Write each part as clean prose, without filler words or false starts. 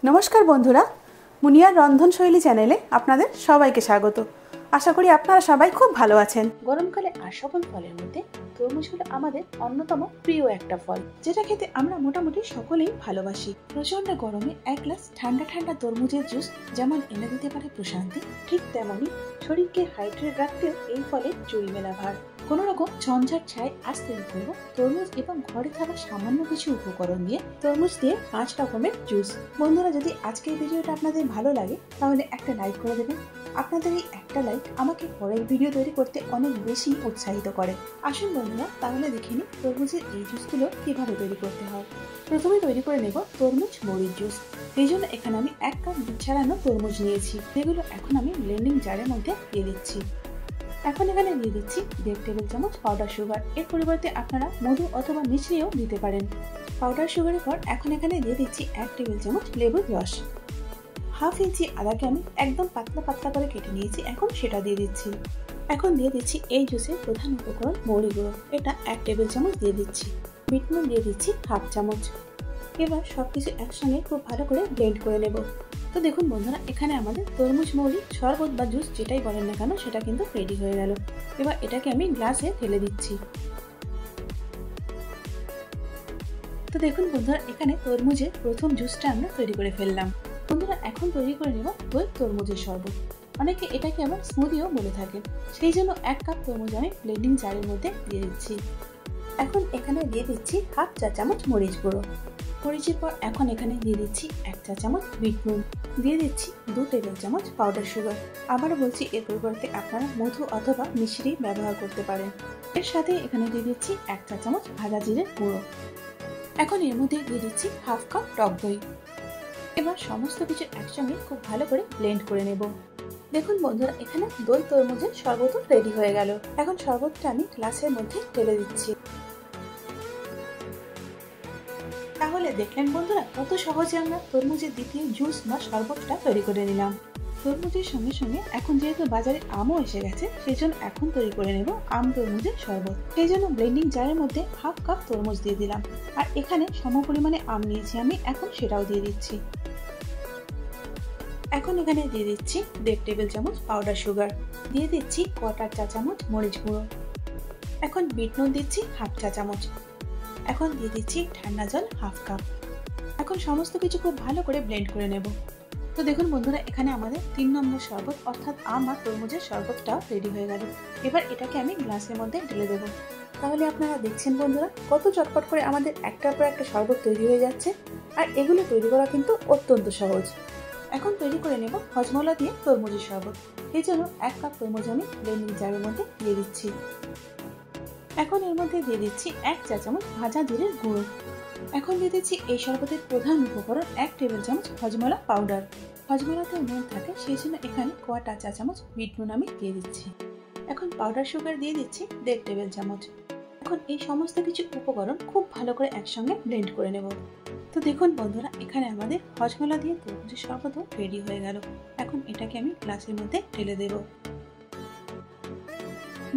নমস্কার বন্ধুরা, মুনিয়ার রন্ধনশৈলী চ্যানেলে আপনাদের সবাইকে স্বাগত। আশা করি আপনারা সবাই খুব ভালো আছেন। গরমকালে আর সকল ফলের মধ্যে তরমুজ হলো আমাদের অন্যতম প্রিয় একটা ফল, যেটা খেতে আমরা মোটামুটি সকলেই ভালোবাসি। প্রচন্ড গরমে এক গ্লাস ঠান্ডা ঠান্ডা তরমুজের জুস যেমন এনে দিতে পারে প্রশান্তি, ঠিক তেমনই শরীরকে হাইড্রেট রাখতেও এই ফলের জুড়ি মেলা ভার। কোনো রকম ঝঞ্ঝাট ছাড়াই আজ তৈরি করবো তরমুজ এবং ঘরে থাকা সামান্য কিছু উপকরণ দিয়ে তরমুজ দিয়ে 5 রকমের জুস। বন্ধুরা, যদি আজকের ভিডিওটা আপনাদের ভালো লাগে তাহলে একটা লাইক করে দেবেন। আপনাদের এই একটা লাইক আমাকে পরের ভিডিও তৈরি করতে অনেক বেশি উৎসাহিত করে। আসুন বন্ধুরা, তাহলে দেখে নিই তরমুজের এই জুসগুলো কিভাবে তৈরি করতে হয়। প্রথমে তৈরি করে নেব তরমুজ মরিচ জুস। এই জন্য এখানে আমি 1 কাপ দুধ ছাড়ানো তরমুজ নিয়েছি, যেগুলো এখন আমি ব্লেন্ডিং জারের মধ্যে দিয়ে দিচ্ছি। এখন এখানে দিয়ে দিচ্ছি 1.5 টেবিল চামচ পাউডার সুগার। এর পরিবর্তে আপনারা মধু অথবা মিশ্রিও দিতে পারেন। পাউডার সুগারের পর এখন এখানে দিয়ে দিচ্ছি 1 টেবিল চামচ লেবুর রস। 1/2 ইঞ্চি আদাকে আমি একদম পাতলা পাতলা করে কেটে নিয়েছি, এখন সেটা দিয়ে দিচ্ছি। এখন দিয়ে দিচ্ছি এই জুসের প্রধান উপকরণ মৌরি গুঁড়ো, এটা 1 টেবিল চামচ দিয়ে দিচ্ছি। বিট নুন দিয়ে দিচ্ছি 1/2 চামচ। এবার সবকিছু একসঙ্গে খুব ভালো করে ব্লেন্ড করে নেব। তো দেখুন বন্ধুরা, এখানে আমাদের তরমুজ মৌরি শরবত বা জুস যেটাই বলেন না কেন সেটা কিন্তু রেডি হয়ে গেল। এবার এটাকে আমি গ্লাসে ঢেলে দিচ্ছি। তো দেখুন বন্ধুরা, এখানে তরমুজের প্রথম জুসটা আমরা তৈরি করে ফেললাম। বন্ধুরা, এখন তৈরি করে নেব দই তরমুজের শরবত। অনেকে এটাকে আবার স্মুদিও বলে থাকেন। সেই জন্য 1 কাপ তরমুজ আমি ব্লেন্ডিং জারের মধ্যে দিয়ে দিচ্ছি। এখন এখানে দিয়ে দিচ্ছি 1/2 চা চামচ মরিচ গুঁড়ো। মরিচের পর এখন এখানে দিয়ে দিচ্ছি 1 চা চামচ বিট নুন, দিয়ে দিচ্ছি 2 টেবিল চামচ পাউডার সুগার। আবারও বলছি, এর পরিবর্তে আপনারা মধু অথবা মিশ্রি ব্যবহার করতে পারেন। এর সাথে এখানে দিয়ে দিচ্ছি 1 চা চামচ ভাজা জিরের গুঁড়ো। এখন এর মধ্যে দিয়ে দিচ্ছি 1/2 কাপ টক দই। এবার সমস্ত কিছু একসঙ্গে খুব ভালো করে ব্লেন্ড করে নেব। দেখুন বন্ধুরা, এখানে দই তরমুজের শরবত রেডি হয়ে গেল। এখন শরবতটা আমি গ্লাসের মধ্যে ঢেলে দিচ্ছি। তাহলে দেখলেন বন্ধুরা, কত সহজে আমরা তরমুজের দ্বিতীয় জুস বা শরবতটা তৈরি করে নিলাম। তরমুজের সঙ্গে সঙ্গে এখন যেহেতু বাজারে আমও এসে গেছে, সেই জন্য এখন তৈরি করে নেব আম তরমুজের শরবত। সেই জন্য ব্লেন্ডিং জারের মধ্যে 1/2 কাপ তরমুজ দিয়ে দিলাম, আর এখানে সম পরিমাণে আম নিয়েছি আমি, এখন সেটাও দিয়ে দিচ্ছি। এখন এখানে দিয়ে দিচ্ছি 1.5 টেবিল চামচ পাউডার সুগার, দিয়ে দিচ্ছি 1/4 চা চামচ মরিচ গুঁড়ো। এখন বিট নুন দিচ্ছি 1/2 চা চামচ। এখন দিয়ে দিচ্ছি ঠান্ডা জল 1/2 কাপ। এখন সমস্ত কিছু খুব ভালো করে ব্লেন্ড করে নেব। তো দেখুন বন্ধুরা, এখানে আমাদের 3 নম্বর শরবত অর্থাৎ আম আর তরমুজের শরবতটাও রেডি হয়ে গেল। এবার এটাকে আমি গ্লাসের মধ্যে ঢেলে দেবো। তাহলে আপনারা দেখছেন বন্ধুরা, কত চটপট করে আমাদের একটার পর একটা শরবত তৈরি হয়ে যাচ্ছে। আর এগুলো তৈরি করা কিন্তু অত্যন্ত সহজ। এখন তৈরি করে নেব হজমলা দিয়ে তরমুজের শরবত। এই জন্য 1 কাপ তরমুজ আমি ব্লেন্ডিং জারের মধ্যে দিয়ে দিচ্ছি। এখন এর মধ্যে দিয়ে দিচ্ছি 1 চা চামচ ভাজা জিরের গুঁড়ো। এখন দিয়ে দিচ্ছি এই শরবতের প্রধান উপকরণ 1 টেবিল চামচ হজমলা পাউডার। হজমলাতে নুন থাকে, সেই জন্য এখানে 1/4 চা চামচ বিট নুন আমি দিয়ে দিচ্ছি। এখন পাউডার সুগার দিয়ে দিচ্ছি 1.5 টেবিল চামচ। এখন এই সমস্ত কিছু উপকরণ খুব ভালো করে একসঙ্গে ব্লেন্ড করে নেব। তো দেখুন বন্ধুরা, এখানে আমাদের হজমলা দিয়ে তরমুজের শরবতও রেডি হয়ে গেল। এখন এটাকে আমি গ্লাসের মধ্যে ঢেলে দেব।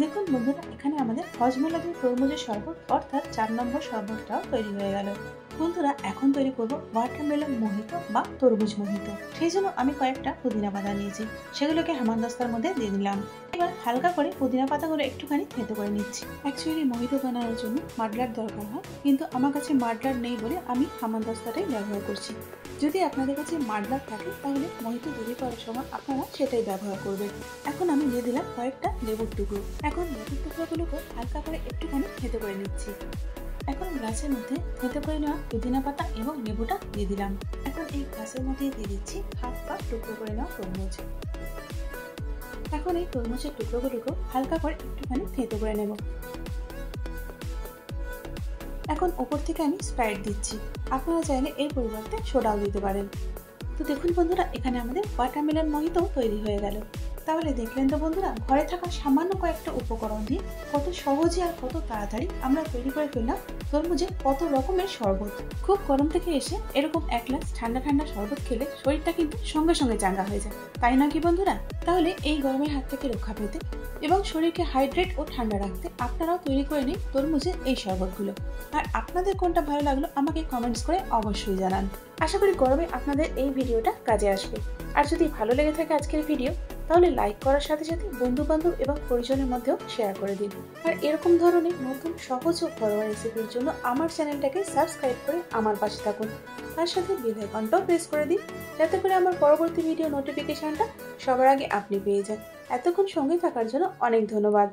দেখুন বন্ধুরা, এখানে আমাদের হজমলা দিয়ে তরমুজের শরবত অর্থাৎ 4 নম্বর শরবতটাও তৈরি হয়ে গেল। বন্ধুরা, এখন তৈরি করব ওয়াটারমেলন মোহিত বা তরমুজ মোহিত। সেই জন্য আমি কয়েকটা পুদিনা পাতা নিয়েছি, সেগুলোকে হামানদিস্তার মধ্যে দিয়ে দিলাম। এবার হালকা করে পুদিনা পাতাগুলো একটুখানি থেতো করে নিচ্ছি। অ্যাকচুয়ালি মোহিত বানানোর জন্য মাডলার দরকার হয়, কিন্তু আমার কাছে মাডলার নেই বলে আমি হামানদিস্তাটাই ব্যবহার করছি। যদি আপনাদের কাছে মাডলার থাকে তাহলে মোহিত তৈরি করার সময় আপনারা সেটাই ব্যবহার করবেন। এখন আমি দিয়ে দিলাম কয়েকটা লেবুর টুকরো। এখন লেবুর টুকরোগুলোকে হালকা করে একটুখানি থেতো করে নিচ্ছি। এখন গ্লাসের মধ্যে থেতো করে নেওয়া পুদিনা পাতা এবং লেবুটা দিয়ে দিলাম। এখন এই গ্লাসের মধ্যে দিয়ে দিচ্ছি 1/2 কাপ টুকরো করে নেওয়া তরমুজ। এখন এই তরমুজের টুকরোগুলোকে হালকা করে একটুখানি থেতো করে নেব। এখন ওপর থেকে আমি স্প্রাইট দিচ্ছি, আপনারা চাইলে এর পরিবর্তে সোডাও দিতে পারেন। তো দেখুন বন্ধুরা, এখানে আমাদের ওয়াটারমেলন মোহিত তৈরি হয়ে গেল। তাহলে দেখলেন তো বন্ধুরা, ঘরে থাকা সামান্য কয়েকটা উপকরণ দিয়ে কত সহজে আর কত তাড়াতাড়ি আমরা তৈরি করে ফেললাম তরমুজের কত রকমের শরবত। খুব গরম থেকে এসে এরকম এক গ্লাস ঠান্ডা ঠান্ডা শরবত খেলে শরীরটা কিন্তু সঙ্গে সঙ্গে চাঙ্গা হয়ে যায়, তাই না কি বন্ধুরা? তাহলে এই গরমের হাত থেকে রক্ষা পেতে এবং শরীরকে হাইড্রেট ও ঠান্ডা রাখতে আপনারাও তৈরি করে নিন তরমুজের এই শরবতগুলো। আর আপনাদের কোনটা ভালো লাগলো আমাকে কমেন্টস করে অবশ্যই জানান। আশা করি গরমে আপনাদের এই ভিডিওটা কাজে আসবে। আর যদি ভালো লেগে থাকে আজকের ভিডিও, তাহলে লাইক করার সাথে সাথে বন্ধু বান্ধব এবং পরিজনের মধ্যেও শেয়ার করে দিন। আর এরকম ধরনের নতুন সহজ ও ঘরোয়া রেসিপির জন্য আমার চ্যানেলটাকে সাবস্ক্রাইব করে আমার পাশে থাকুন। তার সাথে বেল আইকনটাও প্রেস করে দিন, যাতে করে আমার পরবর্তী ভিডিও নোটিফিকেশনটা সবার আগে আপনি পেয়ে যান। এতক্ষণ সঙ্গে থাকার জন্য অনেক ধন্যবাদ।